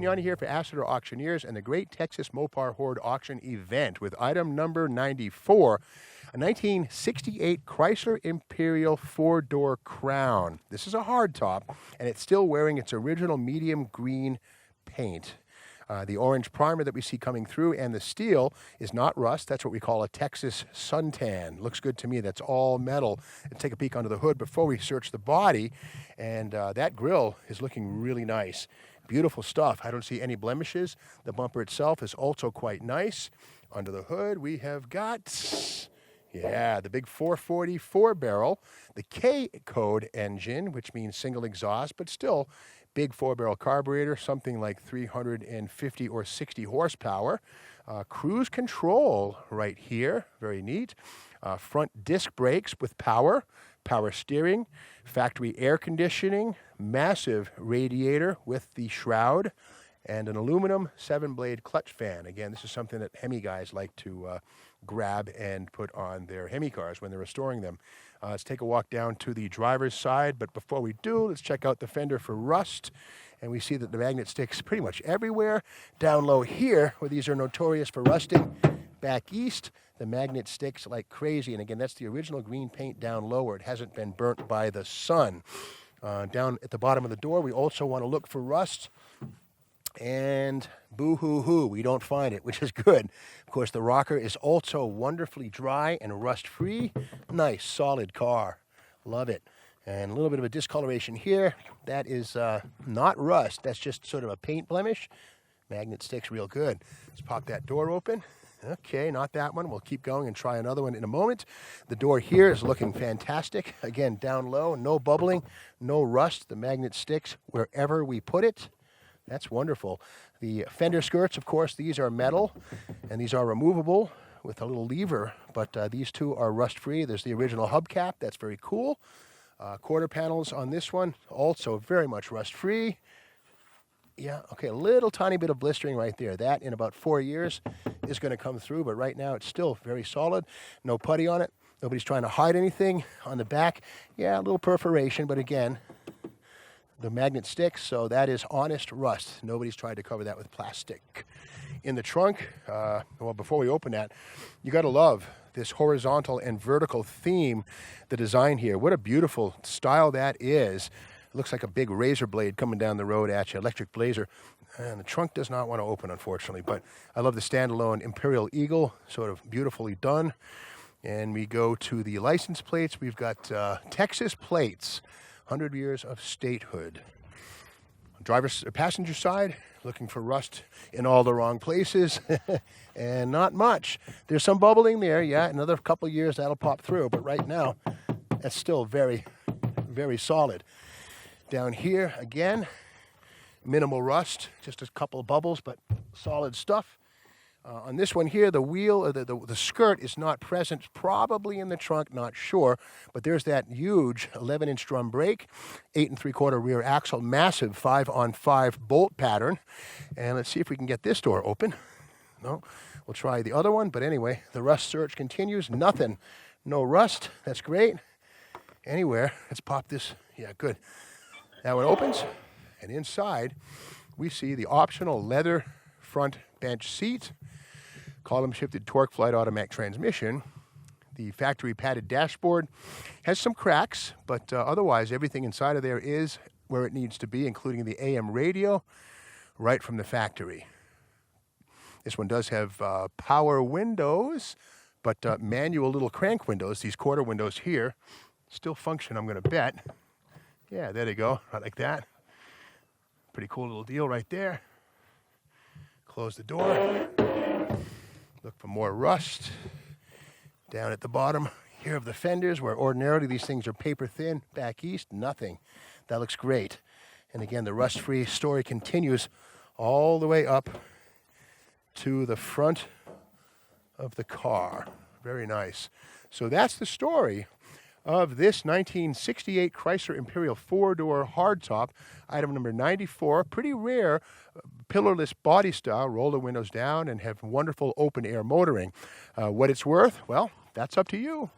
Vignani here for Astor Auctioneers and the Great Texas Mopar Horde Auction Event with item number 94, a 1968 Chrysler Imperial four-door Crown. This is a hardtop, and it's still wearing its original medium green paint. The orange primer that we see coming through and the steel is not rust. That's what we call a Texas suntan. Looks good to me. That's all metal. Let's take a peek under the hood before we search the body. And that grille is looking really nice. Beautiful stuff. I don't see any blemishes. The bumper itself is also quite nice. Under the hood, we have got, the big 440 four-barrel, the K-code engine, which means single exhaust, but still big four-barrel carburetor, something like 350 or 60 horsepower. Cruise control right here, very neat. Front disc brakes with power steering, factory air conditioning, massive radiator with the shroud, and an aluminum 7-blade clutch fan. Again, this is something that Hemi guys like to grab and put on their Hemi cars when they're restoring them. Let's take a walk down to the driver's side, but before we do, let's check out the fender for rust. And we see that the magnet sticks pretty much everywhere. Down low here, where these are notorious for rusting, back east, the magnet sticks like crazy. And again, that's the original green paint down low where it hasn't been burnt by the sun. Down at the bottom of the door, we also want to look for rust. And boo-hoo-hoo, we don't find it, which is good. Of course, the rocker is also wonderfully dry and rust-free. Nice, solid car. Love it. And a little bit of a discoloration here. That is not rust. That's just sort of a paint blemish. Magnet sticks real good. Let's pop that door open. Okay, not that one. We'll keep going and try another one in a moment. The door here is looking fantastic. Again, down low, no bubbling, no rust. The magnet sticks wherever we put it. That's wonderful. The fender skirts, of course, these are metal, and these are removable with a little lever, but these two are rust-free. There's the original hubcap. That's very cool. Quarter panels on this one, also very much rust-free. Yeah, okay, a little tiny bit of blistering right there. That, in about 4 years, is going to come through, but right now it's still very solid. No putty on it. Nobody's trying to hide anything. On the back, yeah, a little perforation, but again, the magnet sticks, so that is honest rust. Nobody's tried to cover that with plastic. In the trunk, well, before we open that, you got to love this horizontal and vertical theme, the design here. What a beautiful style that is. It looks like a big razor blade coming down the road at you, electric blazer. And the trunk does not want to open, unfortunately, but I love the standalone Imperial Eagle, sort of beautifully done. And we go to the license plates. We've got Texas plates. 100 years of statehood. Passenger side, looking for rust in all the wrong places, and not much. There's some bubbling there, yeah, another couple years that'll pop through, but right now, that's still very, very solid. Down here, again, minimal rust, just a couple of bubbles, but solid stuff. On this one here, the wheel, the skirt is not present, probably in the trunk, not sure, but there's that huge 11-inch drum brake, 8 3/4 rear axle, massive 5-on-5 bolt pattern. And let's see if we can get this door open. No, we'll try the other one, but anyway, the rust search continues. Nothing, no rust, that's great. Anywhere, let's pop this, yeah, good. That one opens, and inside, we see the optional leather front bench seat, column shifted torque flight automatic transmission. The factory padded dashboard has some cracks, but otherwise everything inside of there is where it needs to be, including the AM radio right from the factory. This one does have power windows, but manual little crank windows. These quarter windows here still function, I'm going to bet. Yeah, there they go, right like that. Pretty cool little deal right there. Close the door. Look for more rust. Down at the bottom here of the fenders, where ordinarily these things are paper thin, back east, nothing. That looks great. And again, the rust-free story continues all the way up to the front of the car. Very nice. So that's the story of this 1968 Chrysler Imperial four-door hardtop, item number 94. Pretty rare, pillarless body style, roll the windows down and have wonderful open-air motoring. What it's worth, well, that's up to you.